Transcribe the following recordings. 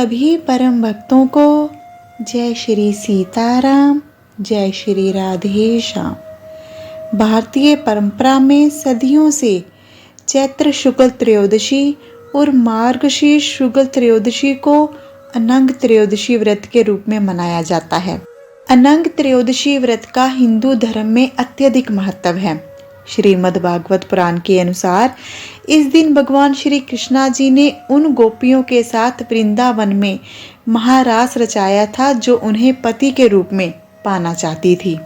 सभी परम भक्तों को जय श्री सीताराम, जय श्री राधे श्याम। भारतीय परंपरा में सदियों से चैत्र शुक्ल त्रयोदशी और मार्गशीर्ष शुक्ल त्रयोदशी को अनंग त्रयोदशी व्रत के रूप में मनाया जाता है। अनंग त्रयोदशी व्रत का हिंदू धर्म में अत्यधिक महत्व है। श्रीमद् भागवत पुराण के अनुसार इस दिन भगवान श्री कृष्णा जी ने उन गोपियों के साथ वृंदावन में महारास रचाया था जो उन्हें पति के रूप में पाना चाहती थी।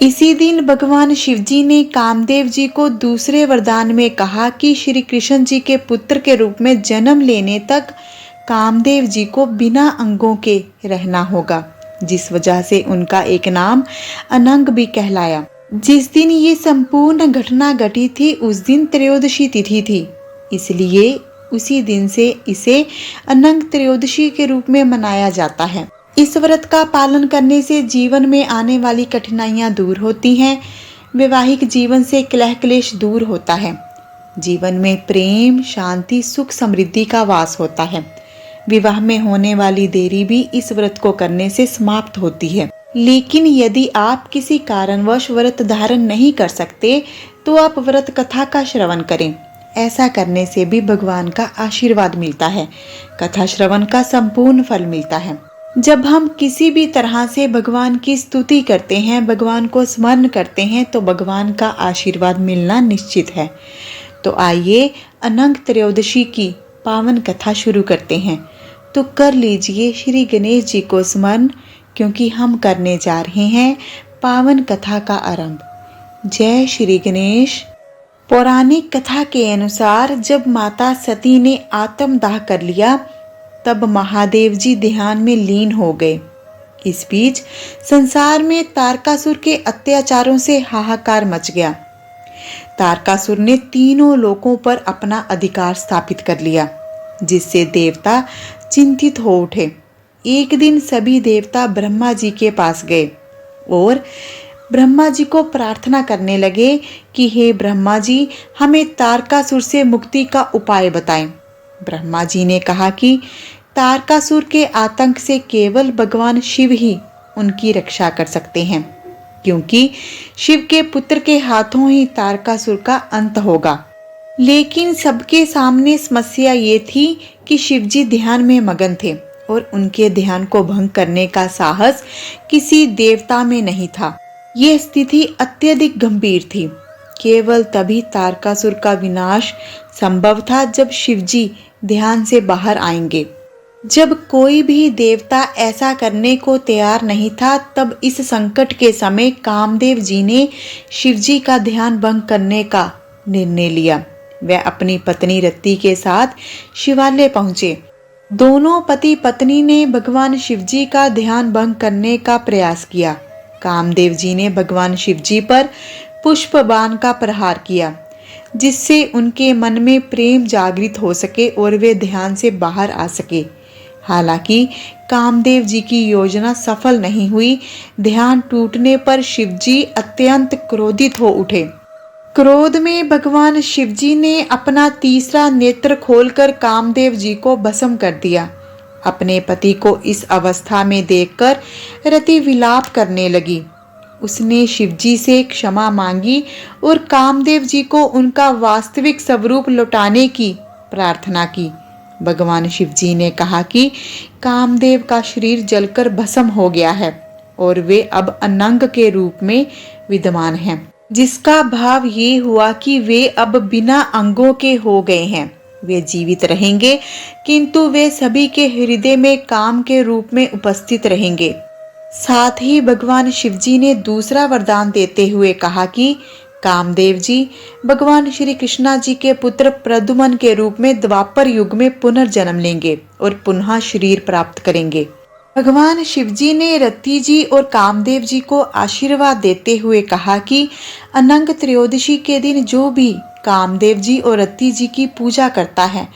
इसी दिन भगवान शिव जी ने कामदेव जी को दूसरे वरदान में कहा कि श्री कृष्ण जी के पुत्र के रूप में जन्म लेने तक कामदेव जी को बिना अंगों के रहना होगा, जिस वजह से उनका एक नाम अनंग भी कहलाया। जिस दिन ये संपूर्ण घटना घटी थी उस दिन त्रयोदशी तिथि थी, इसलिए उसी दिन से इसे अनंग त्रयोदशी के रूप में मनाया जाता है। इस व्रत का पालन करने से जीवन में आने वाली कठिनाइयां दूर होती हैं, वैवाहिक जीवन से कलह क्लेश दूर होता है, जीवन में प्रेम, शांति, सुख, समृद्धि का वास होता है। विवाह में होने वाली देरी भी इस व्रत को करने से समाप्त होती है। लेकिन यदि आप किसी कारणवश व्रत धारण नहीं कर सकते तो आप व्रत कथा का श्रवण करें। ऐसा करने से भी भगवान का आशीर्वाद मिलता है। कथा श्रवण का संपूर्ण फल मिलता है। जब हम किसी भी तरह से भगवान की स्तुति करते हैं, भगवान को स्मरण करते हैं, तो भगवान का आशीर्वाद मिलना निश्चित है। तो आइए अनंग त्रयोदशी की पावन कथा शुरू करते हैं। तो कर लीजिए श्री गणेश जी को स्मरण, क्योंकि हम करने जा रहे हैं पावन कथा का आरंभ। जय श्री गणेश। पौराणिक कथा के अनुसार जब माता सती ने आत्मदाह कर लिया तब महादेव जी ध्यान में लीन हो गए। इस बीच संसार में तारकासुर के अत्याचारों से हाहाकार मच गया। तारकासुर ने तीनों लोकों पर अपना अधिकार स्थापित कर लिया, जिससे देवता चिंतित हो उठे। एक दिन सभी देवता ब्रह्मा जी के पास गए और ब्रह्मा जी को प्रार्थना करने लगे कि हे ब्रह्मा जी, हमें तारकासुर से मुक्ति का उपाय बताएं। ब्रह्मा जी ने कहा कि तारकासुर के आतंक से केवल भगवान शिव ही उनकी रक्षा कर सकते हैं, क्योंकि शिव के पुत्र के हाथों ही तारकासुर का अंत होगा। लेकिन सबके सामने समस्या ये थी कि शिव जी ध्यान में मगन थे और उनके ध्यान को भंग करने का साहस किसी देवता में नहीं था। यह स्थिति अत्यधिक गंभीर थी। केवल तभी तारकासुर का विनाश संभव था जब शिवजी ध्यान से बाहर आएंगे। जब कोई भी देवता ऐसा करने को तैयार नहीं था, तब इस संकट के समय कामदेव जी ने शिवजी का ध्यान भंग करने का निर्णय लिया। वह अपनी पत्नी रति के साथ शिवालय पहुंचे। दोनों पति पत्नी ने भगवान शिवजी का ध्यान भंग करने का प्रयास किया। कामदेव जी ने भगवान शिवजी पर पुष्प बाण का प्रहार किया, जिससे उनके मन में प्रेम जागृत हो सके और वे ध्यान से बाहर आ सके। हालांकि कामदेव जी की योजना सफल नहीं हुई। ध्यान टूटने पर शिवजी अत्यंत क्रोधित हो उठे। क्रोध में भगवान शिवजी ने अपना तीसरा नेत्र खोलकर कामदेव जी को भस्म कर दिया। अपने पति को इस अवस्था में देखकर रति विलाप करने लगी। उसने शिवजी से क्षमा मांगी और कामदेव जी को उनका वास्तविक स्वरूप लौटाने की प्रार्थना की। भगवान शिवजी ने कहा कि कामदेव का शरीर जलकर भस्म हो गया है और वे अब अनंग के रूप में विद्यमान हैं, जिसका भाव ये हुआ कि वे अब बिना अंगों के हो गए हैं। वे जीवित रहेंगे, किंतु वे सभी के हृदय में काम के रूप में उपस्थित रहेंगे। साथ ही भगवान शिवजी ने दूसरा वरदान देते हुए कहा कि कामदेव जी भगवान श्री कृष्णा जी के पुत्र प्रद्युम्न के रूप में द्वापर युग में पुनर्जन्म लेंगे और पुनः शरीर प्राप्त करेंगे। भगवान शिवजी ने रति जी और कामदेव जी को आशीर्वाद देते हुए कहा कि अनंग त्रयोदशी के दिन जो भी कामदेव जी और रति जी की पूजा करता है,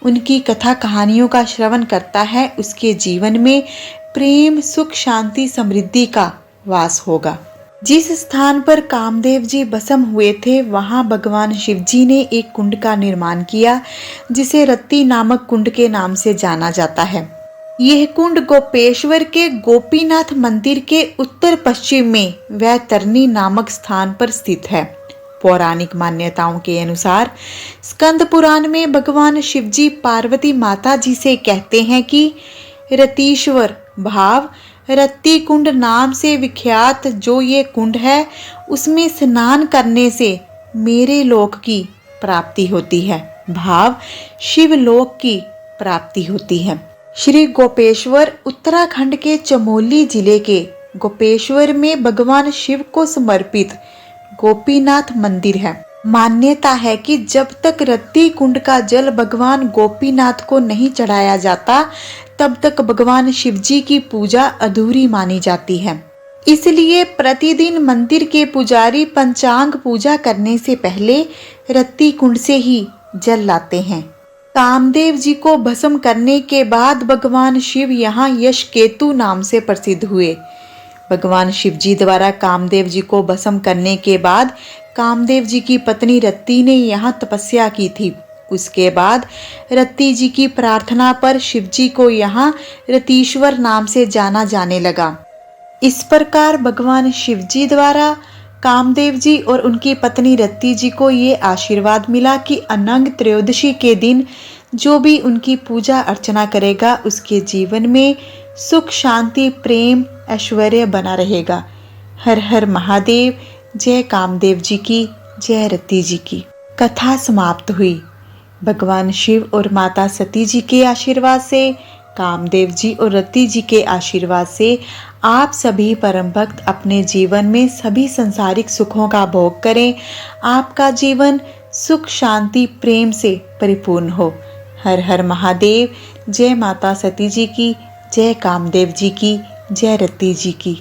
उनकी कथा कहानियों का श्रवण करता है, उसके जीवन में प्रेम, सुख, शांति, समृद्धि का वास होगा। जिस स्थान पर कामदेव जी भस्म हुए थे, वहां भगवान शिवजी ने एक कुंड का निर्माण किया, जिसे रत्ती नामक कुंड के नाम से जाना जाता है। यह कुंड गोपेश्वर के गोपीनाथ मंदिर के उत्तर पश्चिम में वैतरणी नामक स्थान पर स्थित है। पौराणिक मान्यताओं के अनुसार स्कंद पुराण में भगवान शिवजी पार्वती माता जी से कहते हैं कि रतीश्वर भाव रत्ती कुंड नाम से विख्यात जो ये कुंड है उसमें स्नान करने से मेरे लोक की प्राप्ति होती है, भाव शिवलोक की प्राप्ति होती है। श्री गोपेश्वर उत्तराखंड के चमोली जिले के गोपेश्वर में भगवान शिव को समर्पित गोपीनाथ मंदिर है। मान्यता है कि जब तक रत्ती कुंड का जल भगवान गोपीनाथ को नहीं चढ़ाया जाता तब तक भगवान शिवजी की पूजा अधूरी मानी जाती है। इसलिए प्रतिदिन मंदिर के पुजारी पंचांग पूजा करने से पहले रत्ती कुंड से ही जल लाते हैं। कामदेव जी को भस्म करने के बाद भगवान शिव यहाँ यशकेतु नाम से प्रसिद्ध हुए। भगवान शिव जी द्वारा कामदेव जी को भस्म करने के बाद कामदेव जी की पत्नी रत्ती ने यहाँ तपस्या की थी। उसके बाद रत्ती जी की प्रार्थना पर शिव जी को यहाँ रतीश्वर नाम से जाना जाने लगा। इस प्रकार भगवान शिव जी द्वारा कामदेव जी और उनकी पत्नी रत्ती जी को ये आशीर्वाद मिला कि अनंग त्रयोदशी के दिन जो भी उनकी पूजा अर्चना करेगा उसके जीवन में सुख शांति प्रेम ऐश्वर्य बना रहेगा। हर हर महादेव। जय कामदेव जी की, जय रत्ती जी की। कथा समाप्त हुई। भगवान शिव और माता सती जी के आशीर्वाद से, कामदेव जी और रत्ती जी के आशीर्वाद से आप सभी परम भक्त अपने जीवन में सभी संसारिक सुखों का भोग करें। आपका जीवन सुख शांति प्रेम से परिपूर्ण हो। हर हर महादेव। जय माता सती जी की, जय कामदेव जी की, जय रत्ती जी की।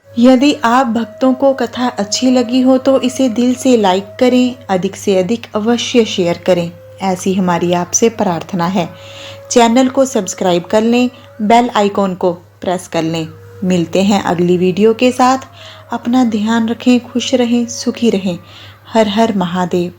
यदि आप भक्तों को कथा अच्छी लगी हो तो इसे दिल से लाइक करें, अधिक से अधिक अवश्य शेयर करें, ऐसी हमारी आपसे प्रार्थना है। चैनल को सब्सक्राइब कर लें, बेल आइकॉन को प्रेस कर लें। मिलते हैं अगली वीडियो के साथ। अपना ध्यान रखें, खुश रहें, सुखी रहें। हर हर महादेव।